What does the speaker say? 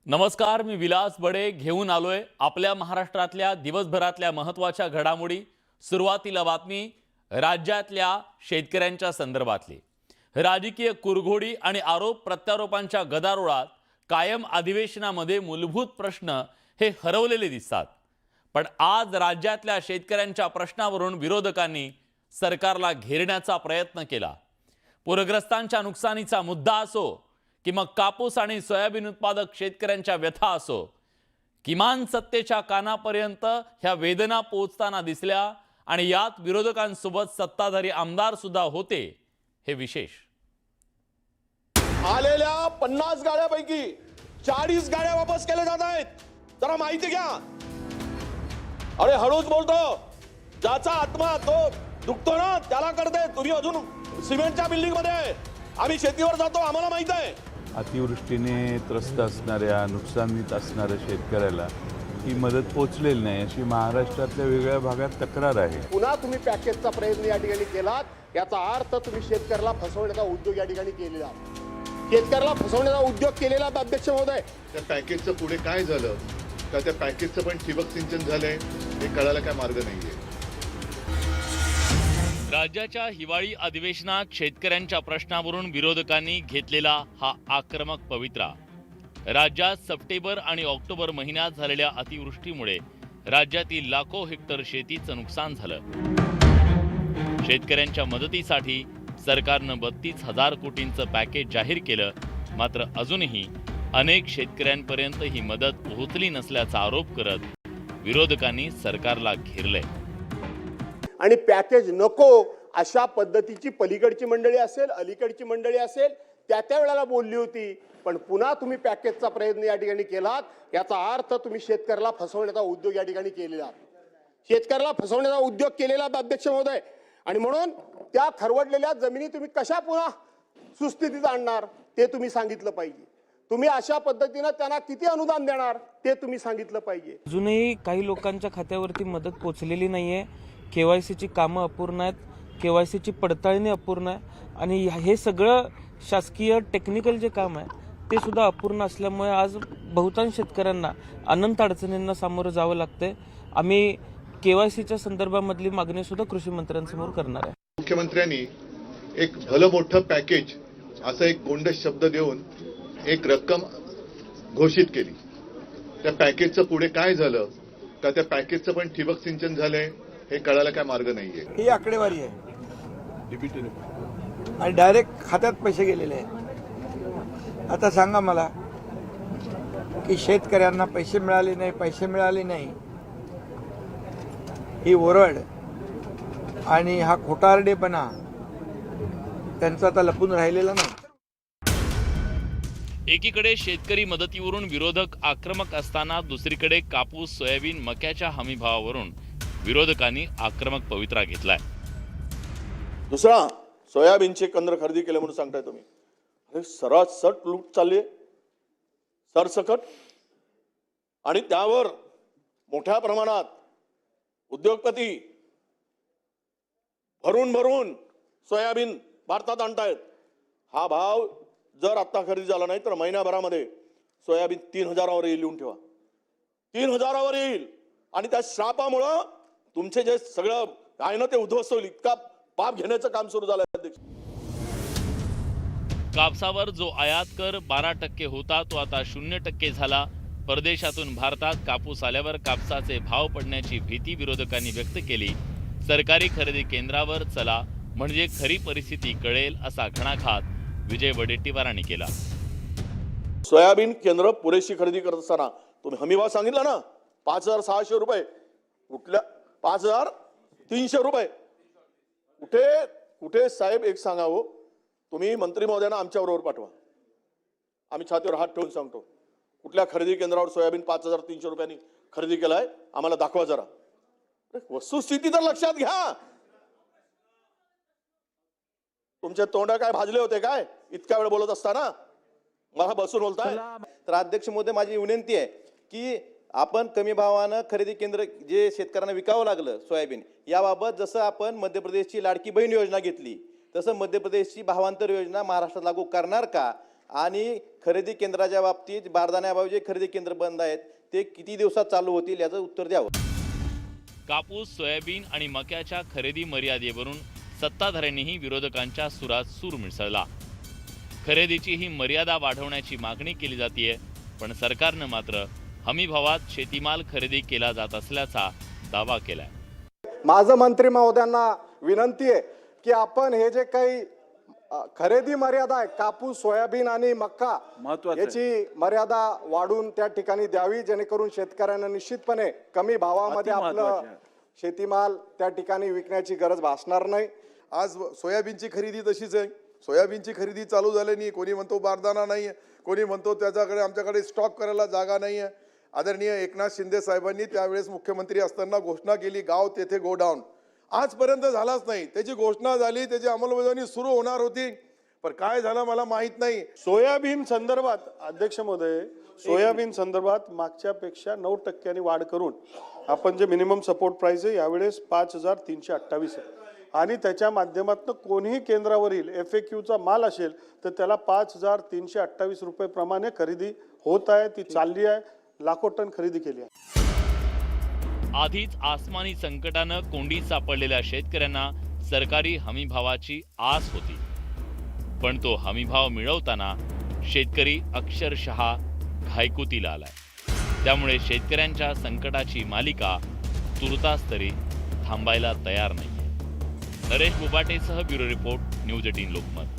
नमस्कार, मी विलास बडे घेऊन आलोय आपल्या महाराष्ट्रातल्या दिवसभरातल्या महत्त्वाच्या घडामोडी। सुरुवातीला बातमी राज्यातल्या शेतकऱ्यांच्या संदर्भातली। राजकीय कुरघोडी आणि आरोप प्रत्यारोपांच्या गदारोळात कायम अधिवेशनामध्ये मूलभूत प्रश्न हे हरवलेले दिसतात। पण आज राज्यातल्या शेतकऱ्यांच्या प्रश्नावरून विरोधकांनी सरकारला घेरण्याचा प्रयत्न केला। पूरग्रस्तांच्या नुकसानीचा मुद्दा असो की मग कापूस आणि सोयाबीन उत्पादक शेतकऱ्यांच्या व्यथा असो, किमान सत्तेच्या कानापर्यंत ह्या वेदना पोहोचताना दिसल्या आणि यात विरोधकांसोबत सत्ताधारी आमदार सुद्धा होते। हे विशेष, आलेल्या 50 गाड्यापैकी 40 गाड्या वापस केल्या जात आहेत। जरा माहिती घ्या। अरे हळूच बोलतो, ज्याचा आत्मा तो दुखतो ना त्याला करते। तुम्ही अजून सिमेंटच्या बिल्डिंग मध्ये, आम्ही शेतीवर जातो, आम्हाला माहित आहे। अतिवृष्टीने त्रस्त असणाऱ्या, नुकसानीत असणाऱ्या शेतकऱ्याला ही मदत पोहोचलेली नाही अशी महाराष्ट्रातल्या वेगळ्या भागात तक्रार आहे। पुन्हा तुम्ही पॅकेजचा प्रयत्न या ठिकाणी केलात, याचा अर्थ तुम्ही शेतकऱ्याला फसवण्याचा उद्योग या ठिकाणी केलेला, शेतकऱ्याला फसवण्याचा उद्योग केलेला। अध्यक्ष महोदय, त्या पॅकेजचं पुढे काय झालं का? त्या पॅकेजचं पण ठिबक सिंचन झालंय हे कळायला काय मार्ग नाहीये। राज्याच्या हिवाळी अधिवेशनात शेतकऱ्यांच्या प्रश्नावरून विरोधकांनी घेतलेला हा आक्रमक पवित्रा। राज्यात सप्टेंबर आणि ऑक्टोबर महिन्यात झालेल्या अतिवृष्टीमुळे राज्यातील लाखो हेक्टर शेतीचं नुकसान झालं। शेतकऱ्यांच्या मदतीसाठी सरकारनं 32,000 कोटींचं पॅकेज जाहीर केलं, मात्र अजूनही अनेक शेतकऱ्यांपर्यंत ही मदत पोहोचली नसल्याचा आरोप करत विरोधकांनी सरकारला घेरलंय। आणि पॅकेज नको अशा पद्धतीची पलीकडची मंडळी असेल, अलीकडची मंडळी असेल, त्या वेळेला बोलली होती। पण पुन्हा तुम्ही पॅकेजचा प्रयत्न या ठिकाणी केलात, याचा अर्थ तुम्ही शेतकऱ्याला फसवण्याचा उद्योग या ठिकाणी केलेला, शेतकऱ्याला फसवण्याचा उद्योग केलेला अध्यक्ष महोदय। आणि म्हणून त्या खरवडलेल्या जमिनी तुम्ही कशा पुन्हा सुस्थितीत आणणार ते तुम्ही सांगितलं पाहिजे। तुम्ही अशा पद्धतीने त्यांना किती अनुदान देणार ते तुम्ही सांगितलं पाहिजे। अजूनही काही लोकांच्या खात्यावरती मदत पोचलेली नाहीये। केवायसीची कामं अपूर्ण आहेत, केवायसीची पडताळणी अपूर्ण आहे आणि हे सगळं शासकीय टेक्निकल जे काम आहे ते सुद्धा अपूर्ण असल्यामुळे आज बहुतांश शेतकऱ्यांना अनंत अडचणींना सामोरं जावं लागतंय। आम्ही केवायसीच्या संदर्भामधली मागणी सुद्धा कृषी मंत्र्यांसमोर करणार आहे। मुख्यमंत्र्यांनी एक भलं मोठं पॅकेज असं एक गोंडस शब्द देऊन एक रक्कम घोषित केली। त्या पॅकेजचं पुढे काय झालं का? त्या पॅकेजचं पण ठिबक सिंचन झालंय हे कळायला काय मार्ग नाहीये। ही आकडेवारी आहे आणि डायरेक्ट खात्यात पैसे गेलेले आहेत। आता सांगा मला की शेतकऱ्यांना पैसे मिळाले नाही ही ओरड आणि हा खोटारडेपणा त्यांचा आता लपून राहिलेला नाही। एकीकडे शेतकरी मदतीवरून विरोधक आक्रमक असताना दुसरीकडे कापूस, सोयाबीन, मक्याच्या हमीभावावरून विरोधकांनी आक्रमक पवित्रा घेतलाय। दुसरा, सोयाबीनचे केंद्र खरेदी केले म्हणून सांगताय तुम्ही। अरे सरसट लूट चालली आहे, सरसकट, आणि त्यावर मोठ्या प्रमाणात उद्योगपती भरून सोयाबीन भारतात आणतायत। हा भाव जर आता खरेदी झाला नाही तर महिन्याभरामध्ये सोयाबीन 3,000वर येईल। लिहून ठेवा, 3,000वर येईल। आणि त्या श्रापामुळं तुमचे जे सगळं आहे ना ते उद्ध्वस्त होईल, इतका पाप घेण्याचं काम सुरू झालं आहे। अध्यक्ष, कापसावर जो आयात कर 12% होता तो आता 0% झाला। परदेशातून भारतात कापूस आल्यावर कापसाचे भाव पडण्याची भीती विरोधकांनी व्यक्त केली। सरकारी खरेदी केंद्रावर चला म्हणजे खरी परिस्थिती कळेल असा घणाघात विजय वडेट्टीवारांनी केला। सोयाबीन केंद्र पुरेशी खरेदी करत असताना तुम्ही हमीभाव सांगितला ना, 5,600 रुपये, कुठल्या 5,300 रुपये, कुठे साहेब एक सांगावं, तुम्ही मंत्री महोदयांना आमच्याबरोबर पाठवा, आम्ही छातीवर हात ठेवून सांगतो, कुठल्या खरेदी केंद्रावर सोयाबीन 5,300 रुपयांनी खरेदी केलाय आम्हाला दाखवा जरा। वस्तुस्थिती तर लक्षात घ्या। तुमचे तोंड काय भाजले होते काय इतक्या वेळ बोलत असताना? मला बसून बोलताय? तर अध्यक्ष महोदय, माझी विनंती आहे की आपण कमी भावानं खरेदी केंद्र जे शेतकऱ्यांना विकावं लागलं सोयाबीन, याबाबत जसं आपण मध्य प्रदेशची लाडकी बहीण योजना घेतली तसं मध्य प्रदेशची भावांतर योजना महाराष्ट्रात लागू करणार का? आणि खरेदी केंद्राच्या बाबतीत बारदाण्याबाबत जे खरेदी केंद्र बंद आहेत ते किती दिवसात चालू होतील याचं उत्तर द्यावं. कापूस, सोयाबीन आणि मक्याच्या खरेदी मर्यादेवरून सत्ताधाऱ्यांनीही विरोधकांच्या सुरात सूर मिसळला. खरेदीची ही मर्यादा वाढवण्याची मागणी केली जाते, पण सरकारनं मात्र हमीभावात शेतीमाल खरेदी केला जात असल्याचा दावा केलाय. माझं मंत्री महोदयांना विनंती आहे की आपण हे जे काही खरेदी मर्यादा आहे कापूस, सोयाबीन आणि मक्का याची मर्यादा वाढून त्या ठिकाणी द्यावी, जेणेकरून शेतकऱ्यांना निश्चितपणे कमी भावामध्ये आपलं शेतीमाल त्या ठिकाणी विकण्याची गरज भासणार नाही. आज सोयाबीनची खरेदी तशीच आहे. सोयाबीनची खरेदी चालू झाली नाही. कोणी म्हणतो बारदाना नाही आहे, कोणी म्हणतो त्याच्याकडे आमच्याकडे स्टॉक करायला जागा नाही आहे. आदरणीय एकनाथ शिंदे साहेबांनी त्यावेळेस मुख्यमंत्री असताना घोषणा केली, गाव तेथे गो डाऊन. आजपर्यंत झालाच नाही. त्याची घोषणा झाली, त्याची अंमलबजावणी सुरू होणार होती, पण काय झालं मला माहित नाही. सोयाबीन संदर्भात अध्यक्ष महोदय, सोयाबीन संदर्भात मागच्यापेक्षा 9% वाढ करून आपण जे मिनिमम सपोर्ट प्राइस आहे यावेळेस 5328 आहे आणि त्याच्या माध्यमातून कोणीही केंद्रावरील FAQचा माल असेल तर त्याला 5328 रुपये प्रमाणे खरेदी होत आहे. ती चालली आहे. लाखो टन खरेदी केली आहे. आधीच आसमानी संकटानं कोंडीत सापडलेल्या शेतकऱ्यांना सरकारी हमीभावाची आस होती, पण तो हमीभाव मिळवताना शेतकरी अक्षरशः घायकुतीला आलाय. त्यामुळे शेतकऱ्यांच्या संकटाची मालिका तुर्तास तरी थांबायला तयार नाहीये. नरेश बुबाटेसह ब्युरो रिपोर्ट, न्यूज 18 लोकमत.